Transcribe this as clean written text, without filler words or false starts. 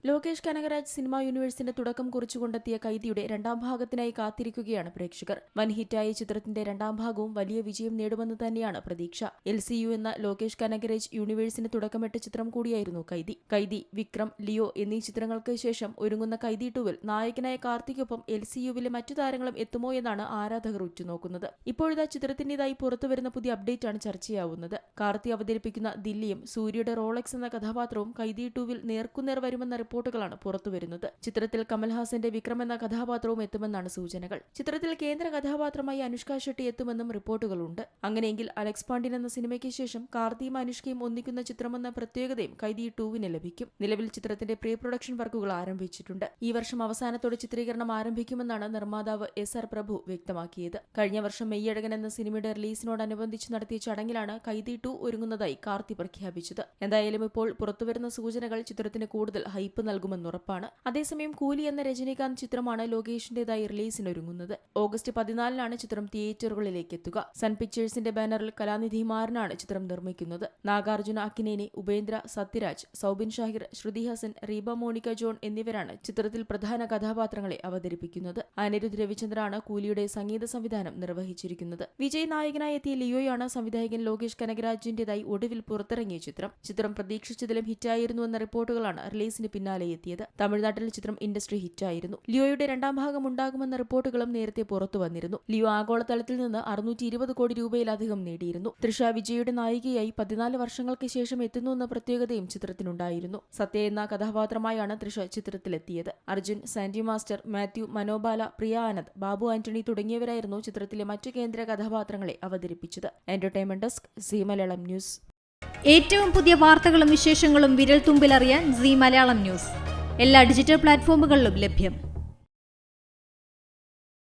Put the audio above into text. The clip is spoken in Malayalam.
ലോകേഷ് കനകരാജ് സിനിമാ യൂണിവേഴ്സിന്റെ തുടക്കം കുറിച്ചുകൊണ്ടെത്തിയ കൈദിയുടെ രണ്ടാം ഭാഗത്തിനായി കാത്തിരിക്കുകയാണ് പ്രേക്ഷകർ. വൻ ഹിറ്റായ ചിത്രത്തിന്റെ രണ്ടാം ഭാഗവും വലിയ വിജയം നേടുമെന്ന് തന്നെയാണ് പ്രതീക്ഷ. LCU എന്ന ലോകേഷ് കനകരാജ് യൂണിവേഴ്സിന് തുടക്കമിട്ട ചിത്രം കൂടിയായിരുന്നു കൈദി. കൈദി, വിക്രം, ലിയോ എന്നീ ചിത്രങ്ങൾക്ക് ശേഷം ഒരുങ്ങുന്ന കൈദി 2-വിൽ നായകനായ കാർത്തിക്കൊപ്പം LCUവിലെ മറ്റു താരങ്ങളും എത്തുമോ എന്നാണ് ആരാധകർ ഉറ്റുനോക്കുന്നത്. ഇപ്പോഴിതാ ചിത്രത്തിന്റേതായി പുറത്തുവരുന്ന പുതിയ അപ്ഡേറ്റാണ് ചർച്ചയാവുന്നത്. കാർത്തി അവതരിപ്പിക്കുന്ന ദില്ലിയും സൂര്യയുടെ റോളക്സ് എന്ന കഥാപാത്രവും കൈദി 2-വിൽ നേർക്കുനേർ വരുമെന്ന റിപ്പോർട്ടുകളാണ് പുറത്തുവരുന്നത്. ചിത്രത്തിൽ കമൽഹാസന്റെ വിക്രം എന്ന കഥാപാത്രവും എത്തുമെന്നാണ് സൂചനകൾ. ചിത്രത്തിൽ കേന്ദ്ര കഥാപാത്രമായി അനുഷ്ക ഷെട്ടി എത്തുമെന്നും റിപ്പോർട്ടുകളുണ്ട്. അങ്ങനെയെങ്കിൽ അലക്സ് പാണ്ഡ്യൻ എന്ന സിനിമയ്ക്ക് ശേഷം കാർത്തിയും അനുഷ്കയും ഒന്നിക്കുന്ന ചിത്രമെന്ന പ്രത്യേകതയും കൈദി 2-വിന് ലഭിക്കും. നിലവിൽ ചിത്രത്തിന്റെ പ്രീ പ്രൊഡക്ഷൻ വർക്കുകൾ ആരംഭിച്ചിട്ടുണ്ട്. ഈ വർഷം അവസാനത്തോടെ ചിത്രീകരണം ആരംഭിക്കുമെന്നാണ് നിർമ്മാതാവ് SR പ്രഭു വ്യക്തമാക്കിയത്. കഴിഞ്ഞ വർഷം മെയ്യഴകൻ എന്ന സിനിമയുടെ റിലീസിനോടനുബന്ധിച്ച് നടത്തിയ ചടങ്ങിലാണ് കൈദി 2 ഒരുങ്ങുന്നതായി കാർത്തി പ്രഖ്യാപിച്ചത്. എന്തായാലും ഇപ്പോൾ പുറത്തുവരുന്ന സൂചനകൾ ചിത്രത്തിന് കൂടുതൽ ഹൈപ്പ് നൽകുമെന്നുറപ്പാണ്. അതേസമയം കൂലി എന്ന രജനീകാന്ത് ചിത്രമാണ് ലോകേഷിന്റേതായി റിലീസിനൊരുങ്ങുന്നത്. ഓഗസ്റ്റ് 14-നാണ് ചിത്രം തിയേറ്ററുകളിലേക്ക് എത്തുക. സൺ പിക്ചേഴ്സിന്റെ ബാനറിൽ കലാനിധി മാറനാണ് ചിത്രം നിർമ്മിക്കുന്നത്. നാഗാർജുന അക്കിനേനി, ഉപേന്ദ്ര, സത്യരാജ്, സൗബിൻ ഷാഹിർ, ശ്രുതി ഹസൻ, റീബ മോണിക്ക ജോൺ എന്നിവരാണ് ചിത്രത്തിൽ പ്രധാന കഥാപാത്രങ്ങളെ അവതരിപ്പിക്കുന്നത്. അനിരുദ്ധ് രവിചന്ദ്രാണ് കൂലിയുടെ സംഗീത സംവിധാനം നിർവഹിച്ചിരിക്കുന്നത്. വിജയ് നായകനായി എത്തിയ ലിയോയാണ് സംവിധായകൻ ലോകേഷ് കനകരാജിന്റേതായി ഒടുവിൽ പുറത്തിറങ്ങിയ ചിത്രം. ചിത്രം പ്രതീക്ഷിച്ചതിലും ഹിറ്റായിരുന്നുവെന്ന റിപ്പോർട്ടുകളാണ് റിലീസിന് പിന്നാലെ എത്തിയത്. തമിഴ്നാട്ടിൽ ചിത്രം ഇൻഡസ്ട്രി ഹിറ്റായിരുന്നു. ലിയോയുടെ രണ്ടാം ഭാഗം ഉണ്ടാകുമെന്ന റിപ്പോർട്ടുകളും നേരത്തെ പുറത്തു വന്നിരുന്നു. ലിയോ ആഗോളതലത്തിൽ നിന്ന് 620 കോടി രൂപയിലധികം നേടിയിരുന്നു. തൃഷ വിജയുടെ നായികയായി 14 വർഷങ്ങൾക്ക് ശേഷം എത്തുന്നുവെന്ന പ്രത്യേകതയും ചിത്രത്തിനുണ്ടായിരുന്നു. സത്യ എന്ന കഥാപാത്രമായാണ് തൃഷ ചിത്രത്തിലെത്തിയത്. അർജുൻ, സാൻഡി മാസ്റ്റർ, മാത്യു, മനോബാല, പ്രിയ ആനന്ദ്, ബാബു ആന്റണി തുടങ്ങിയവരായിരുന്നു ചിത്രത്തിലെ മറ്റു കേന്ദ്ര കഥാപാത്രങ്ങളെ അവതരിപ്പിച്ചത്. Entertainment desk, Zee Malayalam News. ഏറ്റവും പുതിയ വാർത്തകളും വിശേഷങ്ങളും വിരൽ തുമ്പിലറിയാൻ സീ മലയാളം ന്യൂസ് എല്ലാ ഡിജിറ്റൽ പ്ലാറ്റ്ഫോമുകളിലും ലഭ്യം.